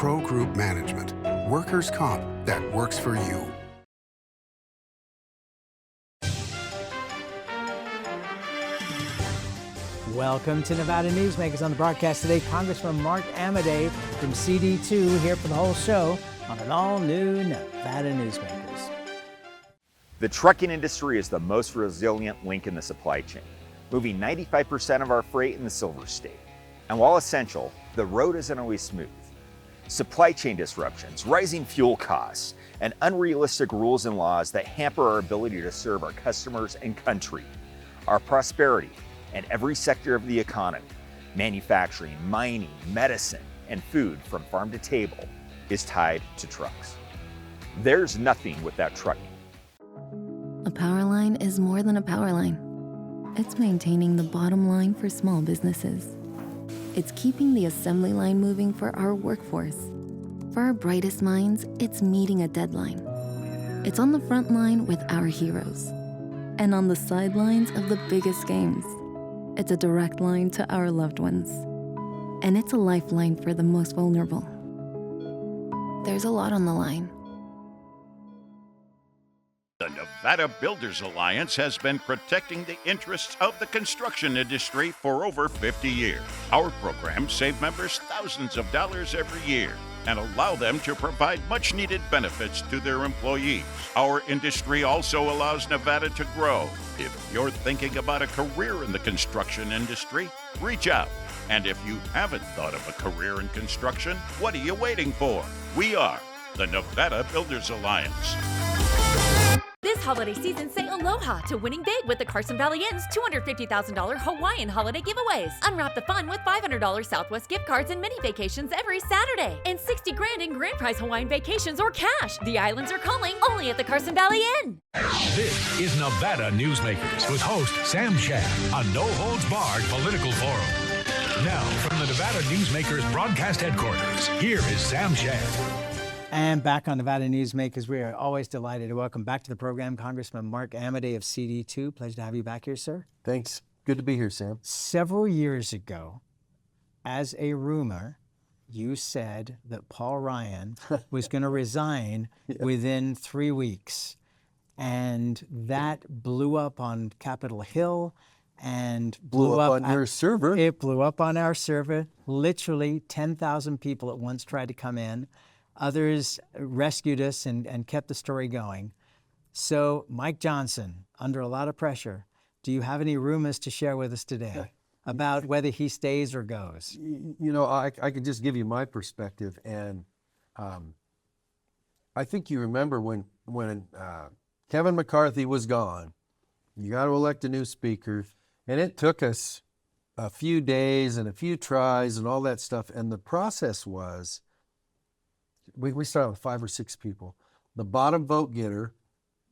Pro Group Management. Workers' comp that works for you. Welcome to Nevada Newsmakers. On the broadcast today, Congressman Mark Amodei from CD2 here for the whole show on an all-new Nevada Newsmakers. The trucking industry is the most resilient link in the supply chain, moving 95% of our freight in the Silver State. And while essential, the road isn't always smooth. Supply chain disruptions, rising fuel costs, and unrealistic rules and laws that hamper our ability to serve our customers and country. Our prosperity and every sector of the economy, manufacturing, mining, medicine, and food from farm to table, is tied to trucks. There's nothing without trucking. A power line is more than a power line. It's maintaining the bottom line for small businesses. It's keeping the assembly line moving for our workforce. For our brightest minds, it's meeting a deadline. It's on the front line with our heroes. And on the sidelines of the biggest games. It's a direct line to our loved ones. And it's a lifeline for the most vulnerable. There's a lot on the line. The Nevada Builders Alliance has been protecting the interests of the construction industry for over 50 years. Our programs save members thousands of dollars every year and allow them to provide much-needed benefits to their employees. Our industry also allows Nevada to grow. If you're thinking about a career in the construction industry, reach out. And if you haven't thought of a career in construction, what are you waiting for? We are the Nevada Builders Alliance. This holiday season, say aloha to winning big with the Carson Valley Inn's $250,000 Hawaiian holiday giveaways. Unwrap the fun with $500 Southwest gift cards and mini vacations every Saturday. And $60,000 in grand prize Hawaiian vacations or cash. The islands are calling, only at the Carson Valley Inn. This is Nevada Newsmakers with host Sam Shad, a no-holds-barred political forum. Now, from the Nevada Newsmakers broadcast headquarters, here is Sam Shad. And back on Nevada Newsmakers, we are always delighted to welcome back to the program Congressman Mark Amodei of CD2. Pleasure to have you back here, sir. Thanks. Good to be here, Sam. Several years ago, as a rumor, you said that Paul Ryan was going to resign within 3 weeks. And that blew up on Capitol Hill and blew up on your server. It blew up on our server. Literally 10,000 people at once tried to come in. Others rescued us and kept the story going. So, Mike Johnson, under a lot of pressure, do you have any rumors to share with us today about whether he stays or goes? You know, I could just give you my perspective. And I think you remember when Kevin McCarthy was gone, you got to elect a new speaker. And it took us a few days and a few tries and all that stuff. And the process was, we started with 5 or 6 people. The bottom vote getter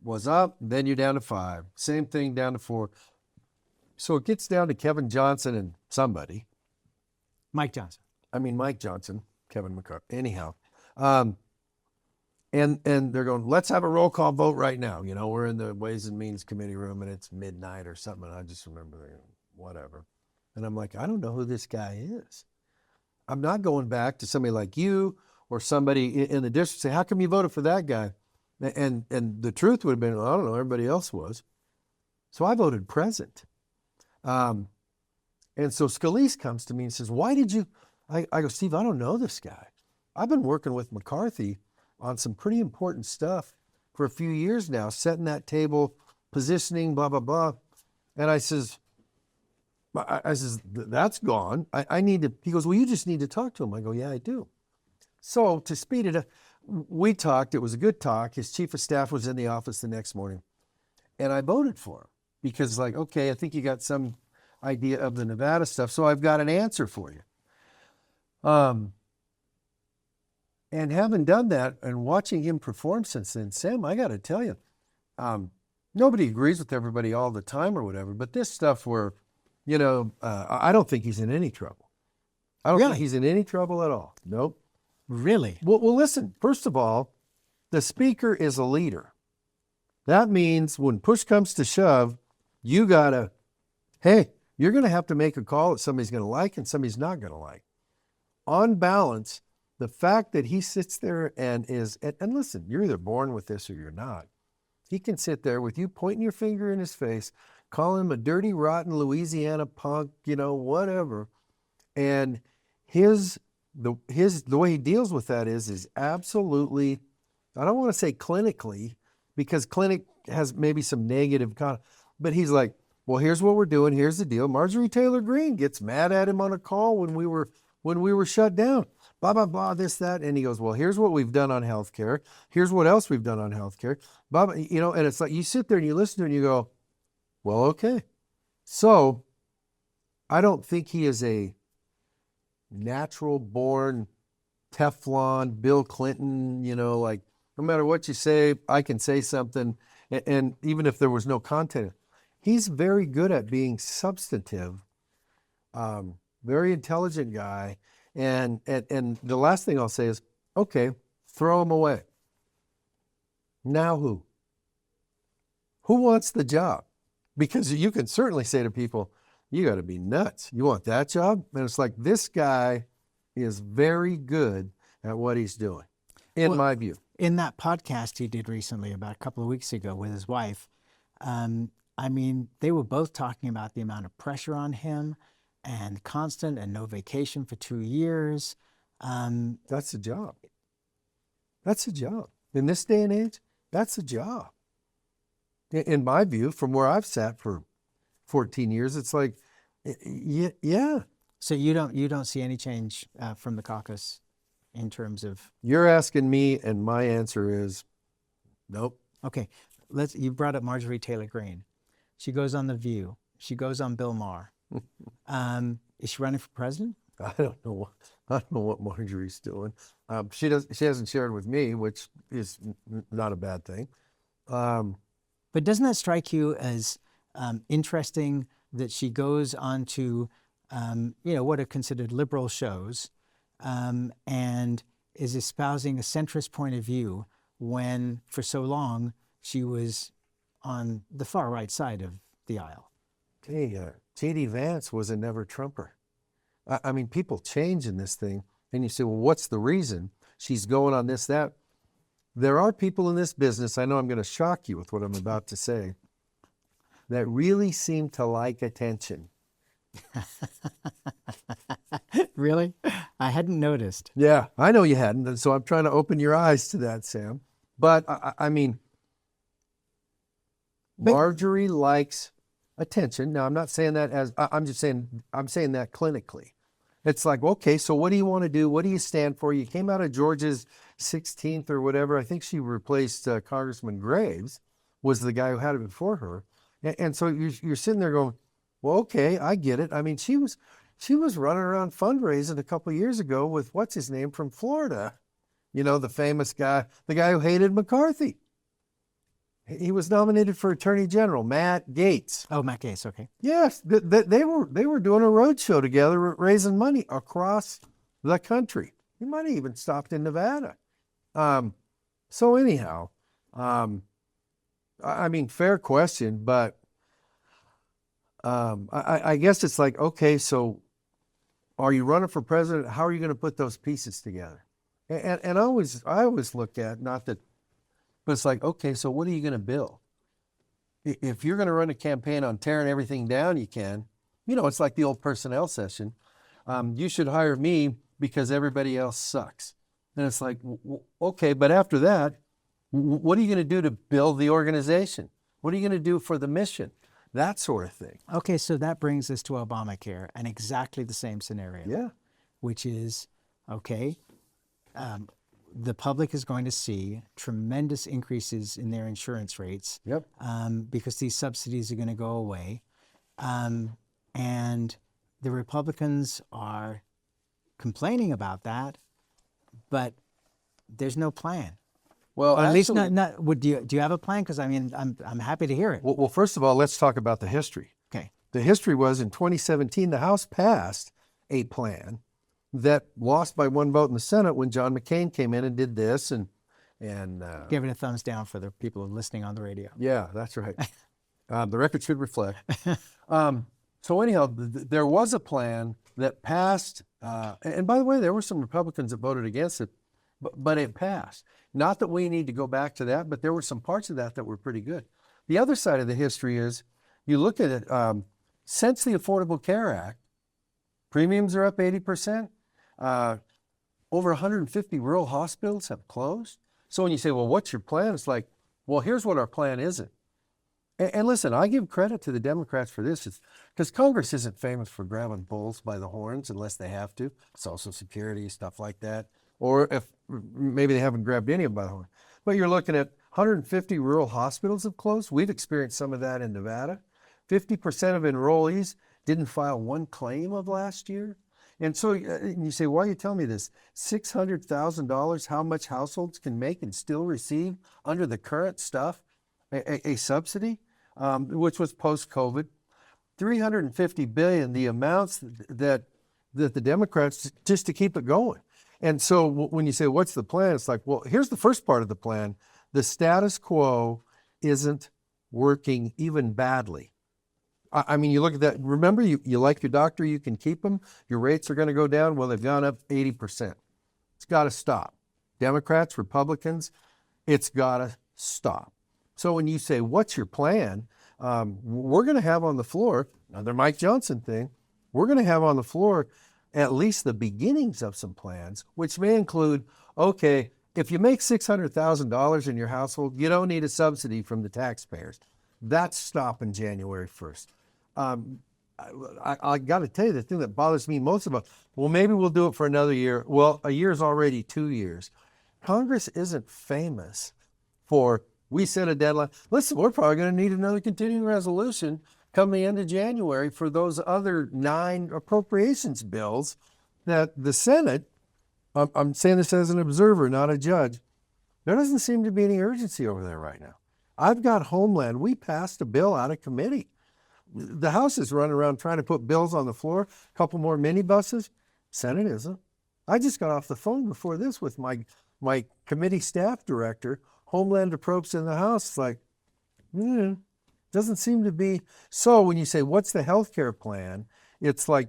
was up, then you're down to 5. Same thing down to 4. So it gets down to Kevin Johnson and somebody. Mike Johnson, Kevin McCarthy. Anyhow. And they're going, let's have a roll call vote right now. You know, we're in the Ways and Means Committee room and it's midnight or something. And I just remember, whatever. And I'm like, I don't know who this guy is. I'm not going back to somebody like you or somebody in the district say, how come you voted for that guy? And the truth would have been, well, I don't know, everybody else was. So I voted present. And so Scalise comes to me and says, why did you? I go, Steve, I don't know this guy. I've been working with McCarthy on some pretty important stuff for a few years now, setting that table, positioning, blah, blah, blah. And I says, that's gone. I need to, he goes, well, you just need to talk to him. I go, yeah, I do. So to speed it up, we talked. It was a good talk. His chief of staff was in the office the next morning. And I voted for him because okay, I think you got some idea of the Nevada stuff. So I've got an answer for you. And having done that and watching him perform since then, Sam, I got to tell you, nobody agrees with everybody all the time or whatever, but this stuff where, I don't think he's in any trouble. I don't think he's in any trouble at all. Nope. Really? Well, listen, first of all, the speaker is a leader. That means when push comes to shove, you gotta, you're gonna have to make a call that somebody's gonna like and somebody's not gonna like. On balance, the fact that he sits there and and listen, you're either born with this or you're not. He can sit there with you pointing your finger in his face, calling him a dirty, rotten Louisiana punk, whatever. And the way he deals with that is absolutely, I don't want to say clinically, because clinic has maybe some negative but he's like, well, here's what we're doing. Here's the deal. Marjorie Taylor Greene gets mad at him on a call when we were shut down. Blah, blah, blah, this, that. And he goes, well, here's what we've done on healthcare. Here's what else we've done on healthcare. Blah, blah, and it's like you sit there and you listen to it and you go, well, okay. So I don't think he is a natural born Teflon, Bill Clinton, like no matter what you say, I can say something. And even if there was no content, he's very good at being substantive, very intelligent guy. And the last thing I'll say is, okay, throw him away. Now who? Who wants the job? Because you can certainly say to people, you got to be nuts. You want that job? And it's like, this guy is very good at what he's doing, in my view. In that podcast he did recently, about a couple of weeks ago with his wife, they were both talking about the amount of pressure on him and constant and no vacation for 2 years. That's a job. That's a job. In this day and age, that's a job. In my view, from where I've sat for 14 years, it's like, yeah. So you don't see any change from the caucus in terms of... You're asking me, and my answer is nope. Okay, you brought up Marjorie Taylor Greene. She goes on The View. She goes on Bill Maher. Is she running for president? I don't know what Marjorie's doing. She hasn't shared with me, which is not a bad thing. But doesn't that strike you as interesting that she goes on to, what are considered liberal shows, and is espousing a centrist point of view when, for so long, she was on the far right side of the aisle? Hey, J.D. Vance was a never Trumper. I mean, people change in this thing, and you say, well, what's the reason? She's going on this, that. There are people in this business, I know I'm going to shock you with what I'm about to say, that really seem to like attention. Really? I hadn't noticed. Yeah, I know you hadn't, and so I'm trying to open your eyes to that, Sam. But, Marjorie likes attention. Now, I'm not saying that I'm saying that clinically. It's like, okay, so what do you want to do? What do you stand for? You came out of Georgia's 16th or whatever. I think she replaced Congressman Graves, was the guy who had it before her. And so you're sitting there going, well, okay, I get it. I mean, she was running around fundraising a couple of years ago with what's his name from Florida, the famous guy, the guy who hated McCarthy. He was nominated for Attorney General, Matt Gaetz. Oh, Matt Gaetz, okay. Yes, they were doing a road show together, raising money across the country. He might have even stopped in Nevada. So anyhow, fair question, but I guess it's like, okay, so are you running for president? How are you going to put those pieces together? And I always look at, not that, but it's like, okay, so what are you going to build? If you're going to run a campaign on tearing everything down, you can. It's like the old personnel session. You should hire me because everybody else sucks. And it's like, okay, but after that, what are you going to do to build the organization? What are you going to do for the mission? That sort of thing. Okay, so that brings us to Obamacare and exactly the same scenario. Yeah. Which is, okay, the public is going to see tremendous increases in their insurance rates. Yep. Because these subsidies are going to go away. And the Republicans are complaining about that, but there's no plan. Well, or at least not. Do you have a plan? Because I'm happy to hear it. Well, first of all, let's talk about the history. Okay. The history was in 2017, the House passed a plan that lost by one vote in the Senate when John McCain came in and did this and give it a thumbs down for the people listening on the radio. Yeah, that's right. The record should reflect. So anyhow, there was a plan that passed. And by the way, there were some Republicans that voted against it, but it passed. Not that we need to go back to that, but there were some parts of that were pretty good. The other side of the history is you look at it, since the Affordable Care Act, premiums are up 80%. Over 150 rural hospitals have closed. So when you say, well, what's your plan? It's like, well, here's what our plan isn't. And listen, I give credit to the Democrats for this. It's because Congress isn't famous for grabbing bulls by the horns unless they have to. Social Security, stuff like that. Or if maybe they haven't grabbed any of them by the horn. But you're looking at 150 rural hospitals have closed. We've experienced some of that in Nevada. 50% of enrollees didn't file one claim of last year. And so you say, why are you telling me this? $600,000, how much households can make and still receive under the current stuff a subsidy, which was post-COVID. $350 billion, the amounts that the Democrats, just to keep it going. And so when you say, what's the plan? It's like, well, here's the first part of the plan. The status quo isn't working even badly. I mean, you look at that. Remember, you like your doctor, you can keep them. Your rates are going to go down. Well, they've gone up 80%. It's got to stop. Democrats, Republicans, it's got to stop. So when you say, what's your plan? We're going to have on the floor, another Mike Johnson thing, we're going to have on the floor at least the beginnings of some plans, which may include, okay, if you make $600,000 in your household, you don't need a subsidy from the taxpayers. That's stopping January 1st. I got to tell you, the thing that bothers me most about, well, maybe we'll do it for another year. Well, a year is already 2 years. Congress isn't famous for, we set a deadline. Listen, we're probably going to need another continuing resolution come the end of January for those other 9 appropriations bills that the Senate, I'm saying this as an observer, not a judge, there doesn't seem to be any urgency over there right now. I've got Homeland. We passed a bill out of committee. The House is running around trying to put bills on the floor, a couple more minibuses. Senate isn't. I just got off the phone before this with my committee staff director. Homeland approach in the House. It's like, doesn't seem to be. So when you say, what's the health care plan? It's like,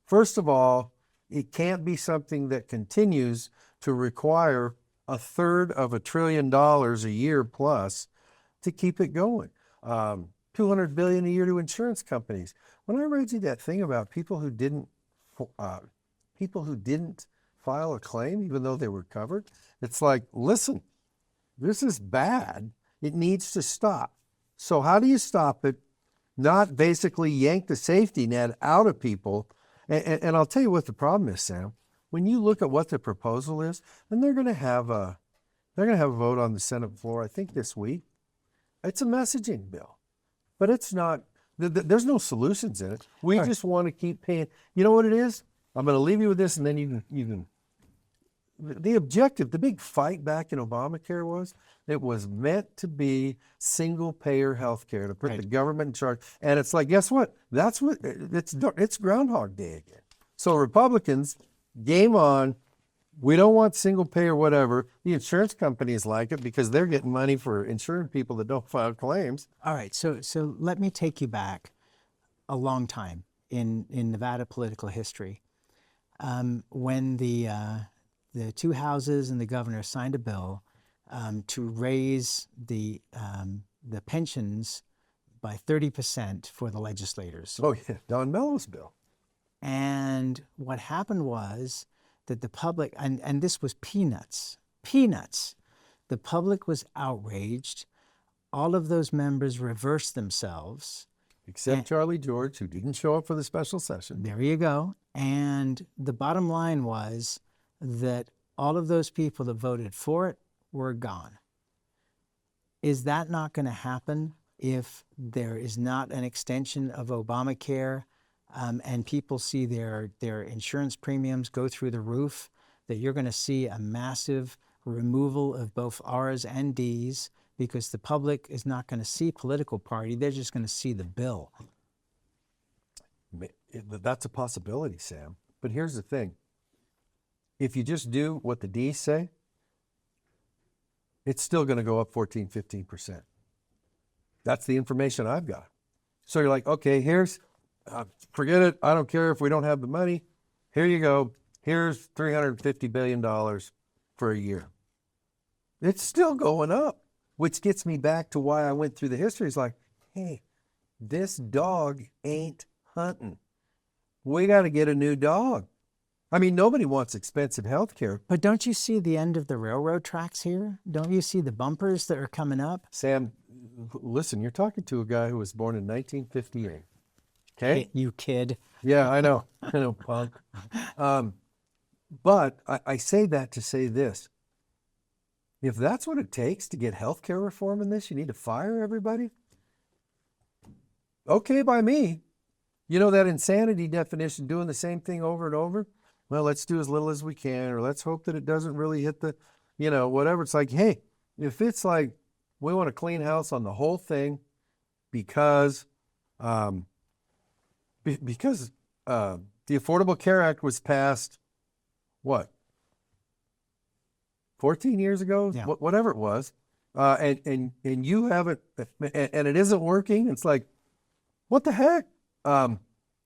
first of all, it can't be something that continues to require $1/3 trillion a year plus to keep it going. $200 billion a year to insurance companies. When I read you that thing about people who didn't file a claim even though they were covered, it's like, listen, this is bad. It needs to stop. So how do you stop it? Not basically yank the safety net out of people. And I'll tell you what the problem is, Sam. When you look at what the proposal is, and they're going to have a vote on the Senate floor, I think this week. It's a messaging bill, but it's not. There's no solutions in it. We just want to keep paying. You know what it is? I'm going to leave you with this, and then you can. The objective, the big fight back in Obamacare was it was meant to be single-payer health care, to put the government in charge. And it's like, guess what? That's what it's Groundhog Day again. So Republicans, game on. We don't want single-payer whatever. The insurance companies like it because they're getting money for insuring people that don't file claims. All right, so let me take you back a long time in Nevada political history. When the 2 houses and the governor signed a bill to raise the pensions by 30% for the legislators. Oh yeah, Don Mello's bill. And what happened was that the public, and this was peanuts, the public was outraged. All of those members reversed themselves. Except Charlie George, who didn't show up for the special session. There you go. And the bottom line was that all of those people that voted for it were gone. Is that not going to happen if there is not an extension of Obamacare and people see their insurance premiums go through the roof, that you're going to see a massive removal of both R's and D's because the public is not going to see political party, they're just going to see the bill? That's a possibility, Sam. But here's the thing. If you just do what the D's say, it's still going to go up 14, 15%. That's the information I've got. So you're like, okay, here's forget it. I don't care if we don't have the money. Here you go. Here's $350 billion for a year. It's still going up, which gets me back to why I went through the history. It's like, hey, this dog ain't hunting. We got to get a new dog. I mean, nobody wants expensive health care. But don't you see the end of the railroad tracks here? Don't you see the bumpers that are coming up? Sam, listen, you're talking to a guy who was born in 1958. Okay? You kid. Yeah, I know. I know, punk. But I say that to say this. If that's what it takes to get health care reform in this, you need to fire everybody? Okay by me. You know that insanity definition, doing the same thing over and over? Well, let's do as little as we can, or let's hope that it doesn't really hit the, whatever. It's like, hey, if it's like we want a clean house on the whole thing because the Affordable Care Act was passed, what, 14 years ago? Yeah. Whatever it was. And you haven't, and it isn't working. It's like, what the heck? I'm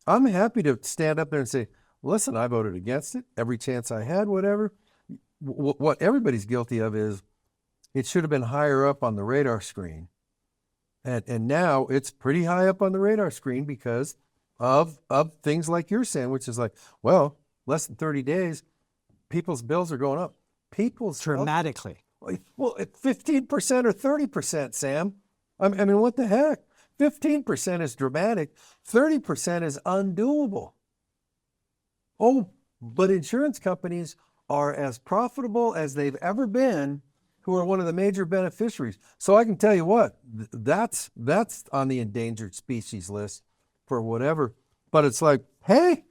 happy to stand up there and say, listen, I voted against it every chance I had, whatever. What everybody's guilty of is it should have been higher up on the radar screen. And now it's pretty high up on the radar screen because of things like you're saying, which is like, well, less than 30 days, people's bills are going up. Dramatically. Well, at 15% or 30%, Sam. I mean, what the heck? 15% is dramatic. 30% is undoable. Oh, but insurance companies are as profitable as they've ever been, who are one of the major beneficiaries. So I can tell you what, that's on the endangered species list for whatever. But it's like, hey,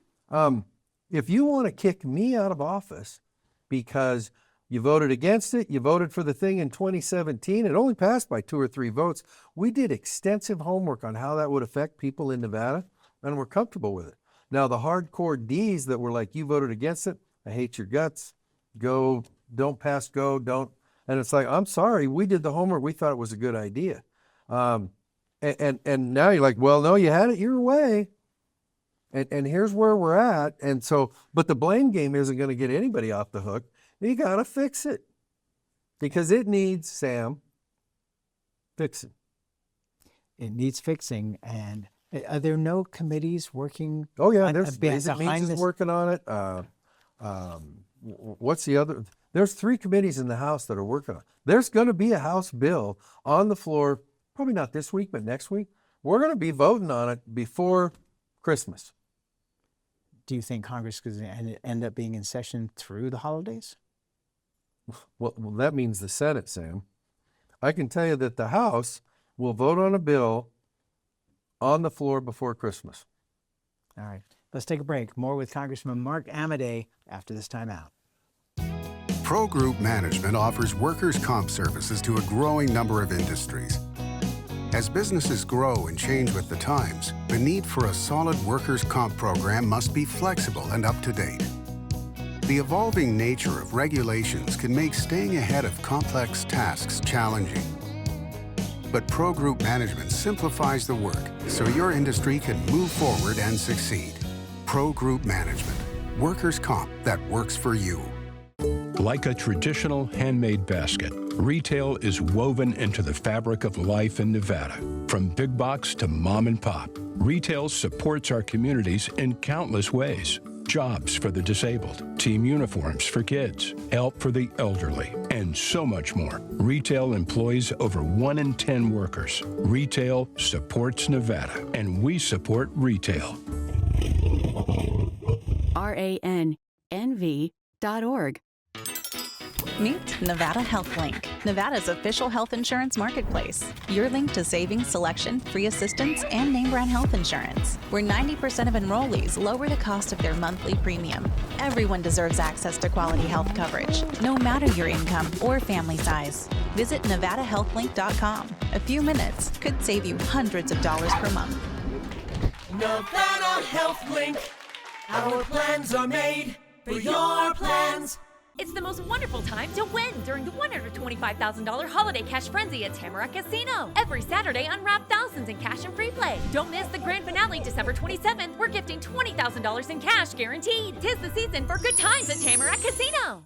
if you want to kick me out of office because you voted against it, you voted for the thing in 2017, it only passed by 2 or 3 votes. We did extensive homework on how that would affect people in Nevada, and we're comfortable with it. Now, the hardcore Ds that were like, you voted against it, I hate your guts, go, don't pass go, don't. And it's like, I'm sorry, we did the homework, we thought it was a good idea. And now you're like, well, no, you had it your way. And here's where we're at. And so, but the blame game isn't going to get anybody off the hook. You got to fix it because it needs, Sam, fixing. It needs fixing. And are there no committees working? Oh, yeah, there's Basic Needs is working on it. What's the other? There's 3 committees in the House that are working on it. There's going to be a House bill on the floor, probably not this week, but next week. We're going to be voting on it before Christmas. Do you think Congress could end up being in session through the holidays? Well, that means the Senate, Sam. I can tell you that the House will vote on a bill on the floor before Christmas. All right. Let's take a break. More with Congressman Mark Amodei after this time out. Pro Group Management offers workers' comp services to a growing number of industries. As businesses grow and change with the times, the need for a solid workers' comp program must be flexible and up to date. The evolving nature of regulations can make staying ahead of complex tasks challenging. But Pro Group Management simplifies the work so your industry can move forward and succeed. Pro Group Management, workers' comp that works for you. Like a traditional handmade basket, retail is woven into the fabric of life in Nevada. From big box to mom and pop, retail supports our communities in countless ways. Jobs for the disabled, team uniforms for kids, help for the elderly, and so much more. Retail employs over 1 in 10 workers. Retail supports Nevada, and we support retail. RANNV.org. Meet Nevada Health Link, Nevada's official health insurance marketplace. Your link to savings, selection, free assistance, and name brand health insurance, where 90% of enrollees lower the cost of their monthly premium. Everyone deserves access to quality health coverage, no matter your income or family size. Visit NevadaHealthLink.com. A few minutes could save you hundreds of dollars per month. Nevada Health Link. Our plans are made for your plans. It's the most wonderful time to win during the $125,000 holiday cash frenzy at Tamarack Casino. Every Saturday, unwrap thousands in cash and free play. Don't miss the grand finale December 27th. We're gifting $20,000 in cash guaranteed. 'Tis the season for good times at Tamarack Casino.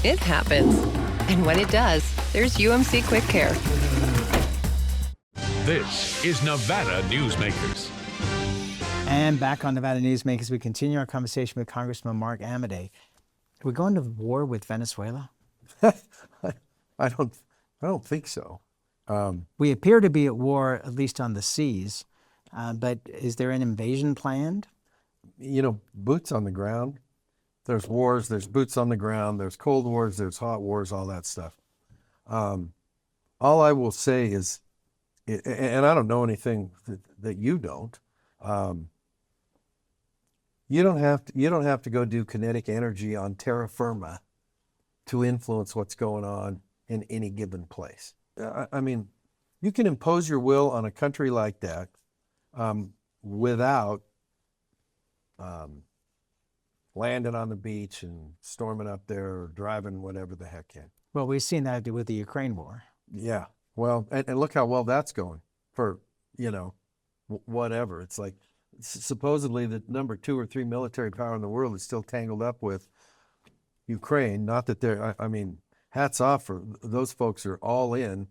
It happens. And when it does, there's UMC Quick Care. This is Nevada Newsmakers. And back on Nevada Newsmakers, we continue our conversation with Congressman Mark Amodei. Are we going to war with Venezuela? I don't think so. We appear to be at war, at least on the seas, but is there an invasion planned? You know, boots on the ground. There's wars, there's boots on the ground, there's cold wars, there's hot wars, all that stuff. All I will say is, and I don't know anything that you don't. You don't have to go do kinetic energy on terra firma to influence what's going on in any given place. I mean, you can impose your will on a country like that without landing on the beach and storming up there or driving whatever the heck in. Well, we've seen that with the Ukraine war. Yeah. Well, and look how well that's going for, whatever. It's like supposedly the number 2 or 3 military power in the world is still tangled up with Ukraine. Not that they're, hats off for those folks are all in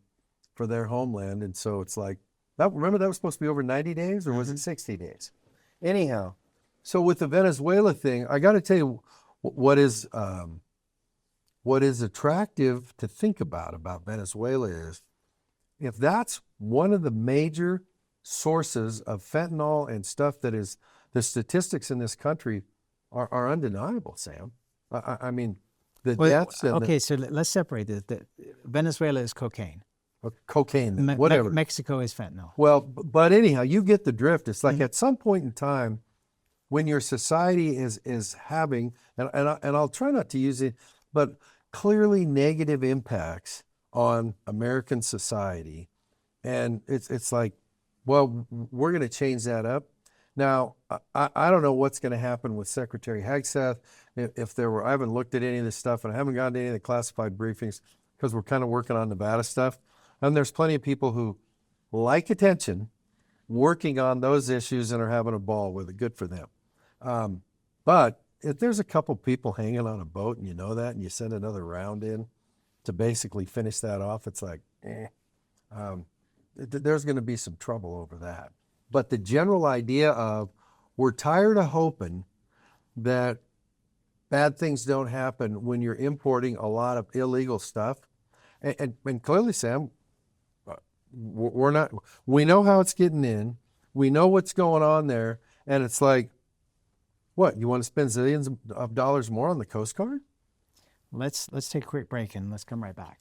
for their homeland. And so it's like, remember that was supposed to be over 90 days or was it 60 days? Anyhow, so with the Venezuela thing, I got to tell you what is attractive to think about Venezuela is if that's one of the major sources of fentanyl and stuff that is, the statistics in this country are undeniable, Sam. Deaths. So let's separate this. Venezuela is cocaine. Cocaine, whatever. Mexico is fentanyl. Well, but anyhow, you get the drift. It's like at some point in time, when your society is having, and I'll try not to use it, but clearly negative impacts on American society, and it's like, well, we're going to change that up. Now, I don't know what's going to happen with Secretary Hegseth. If there were, I haven't looked at any of this stuff, and I haven't gotten to any of the classified briefings because we're kind of working on Nevada stuff. And there's plenty of people who like attention, working on those issues and are having a ball with it. Good for them. But if there's a couple people hanging on a boat and you know that, and you send another round in to basically finish that off, it's like, there's going to be some trouble over that. But the general idea of we're tired of hoping that bad things don't happen when you're importing a lot of illegal stuff. And clearly, Sam, we know how it's getting in. We know what's going on there. And it's like, what, you want to spend zillions of dollars more on the Coast Guard? Let's take a quick break and let's come right back.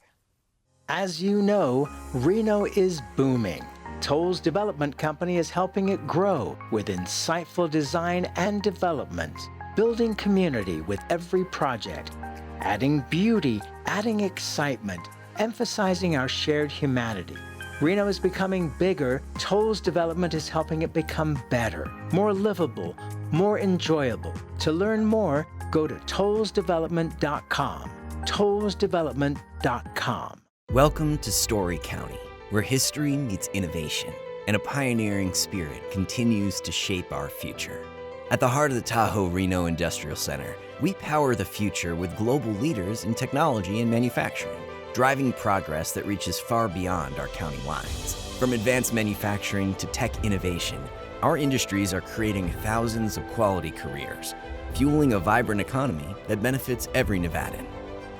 As you know, Reno is booming. Toll's development company is helping it grow with insightful design and development, building community with every project, adding beauty, adding excitement, emphasizing our shared humanity. Reno is becoming bigger. Toll's development is helping it become better, more livable, more enjoyable. To learn more, go to tollsdevelopment.com. tollsdevelopment.com. Welcome to Story County, where history meets innovation and a pioneering spirit continues to shape our future. At the heart of the Tahoe Reno Industrial Center, we power the future with global leaders in technology and manufacturing, driving progress that reaches far beyond our county lines. From advanced manufacturing to tech innovation, our industries are creating thousands of quality careers, fueling a vibrant economy that benefits every Nevadan.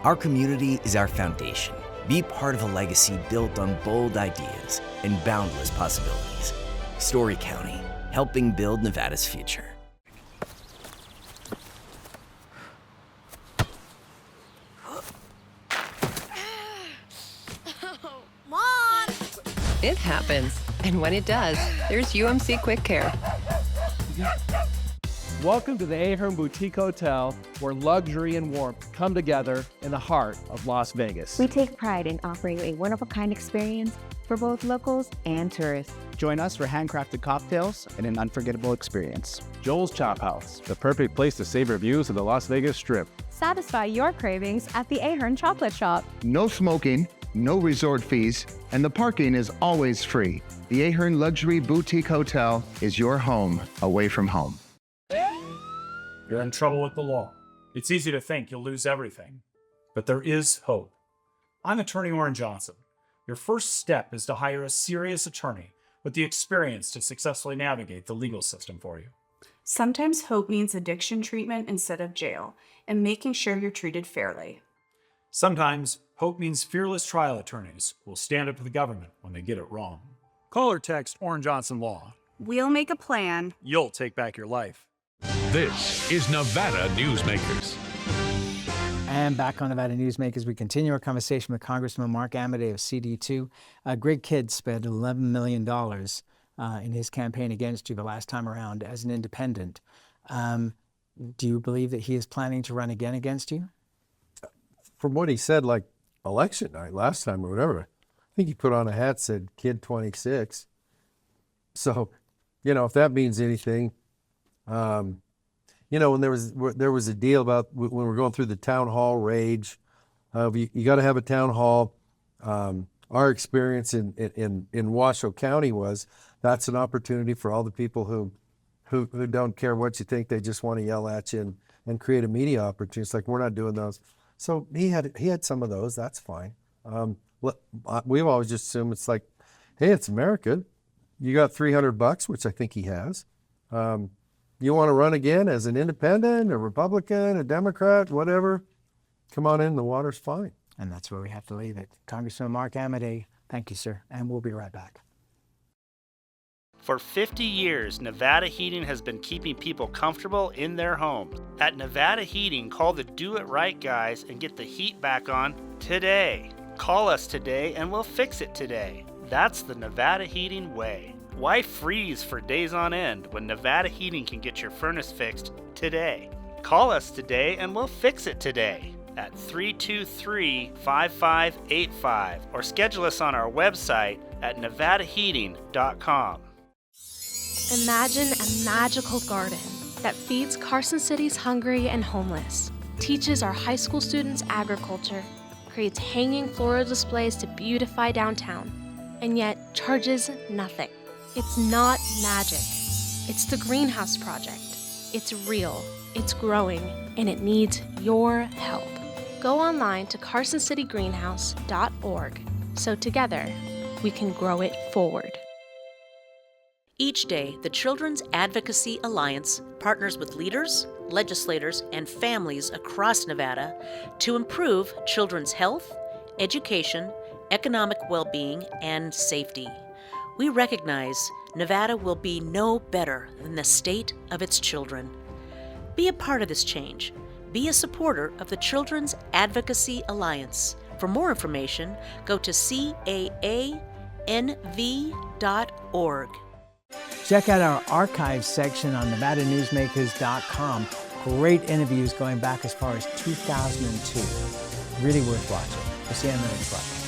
Our community is our foundation. Be part of a legacy built on bold ideas and boundless possibilities. Story County, helping build Nevada's future. Mom! It happens. And when it does, there's UMC Quick Care. Welcome to the Ahern Boutique Hotel, where luxury and warmth come together in the heart of Las Vegas. We take pride in offering a one-of-a-kind experience for both locals and tourists. Join us for handcrafted cocktails and an unforgettable experience. Joel's Chop House, the perfect place to savor views of the Las Vegas Strip. Satisfy your cravings at the Ahern Chocolate Shop. No smoking, no resort fees, and the parking is always free. The Ahern Luxury Boutique Hotel is your home away from home. You're in trouble with the law. It's easy to think you'll lose everything, but there is hope. I'm Attorney Orrin Johnson. Your first step is to hire a serious attorney with the experience to successfully navigate the legal system for you. Sometimes hope means addiction treatment instead of jail, and making sure you're treated fairly. Sometimes hope means fearless trial attorneys will stand up to the government when they get it wrong. Call or text Orrin Johnson Law. We'll make a plan. You'll take back your life. This is Nevada Newsmakers. And back on Nevada Newsmakers, we continue our conversation with Congressman Mark Amodei of CD2. Greg Kidd spent $11 million in his campaign against you the last time around as an independent. Do you believe that he is planning to run again against you? From what he said, like election night last time or whatever, I think he put on a hat that said Kid 26. So, if that means anything, when there was a deal about when we're going through the town hall rage, you got to have a town hall. Our experience in Washoe County was that's an opportunity for all the people who don't care what you think, they just want to yell at you and create a media opportunity. It's like, we're not doing those. So he had some of those. That's fine. We've always just assumed it's like, hey, it's America. You got $300, which I think he has. You want to run again as an independent, a Republican, a Democrat, whatever, come on in, the water's fine. And that's where we have to leave it. Congressman Mark Amodei, thank you, sir, and we'll be right back. For 50 years, Nevada Heating has been keeping people comfortable in their homes. At Nevada Heating, call the Do It Right guys and get the heat back on today. Call us today and we'll fix it today. That's the Nevada Heating way. Why freeze for days on end when Nevada Heating can get your furnace fixed today? Call us today and we'll fix it today at 323-5585 or schedule us on our website at nevadaheating.com. Imagine a magical garden that feeds Carson City's hungry and homeless, teaches our high school students agriculture, creates hanging floral displays to beautify downtown, and yet charges nothing. It's not magic. It's the Greenhouse Project. It's real, it's growing, and it needs your help. Go online to carsоncitygreenhouse.org so together we can grow it forward. Each day, the Children's Advocacy Alliance partners with leaders, legislators, and families across Nevada to improve children's health, education, economic well-being, and safety. We recognize Nevada will be no better than the state of its children. Be a part of this change. Be a supporter of the Children's Advocacy Alliance. For more information, go to caanv.org. Check out our archives section on NevadaNewsmakers.com. Great interviews going back as far as 2002. Really worth watching. We'll see you on the next broadcast.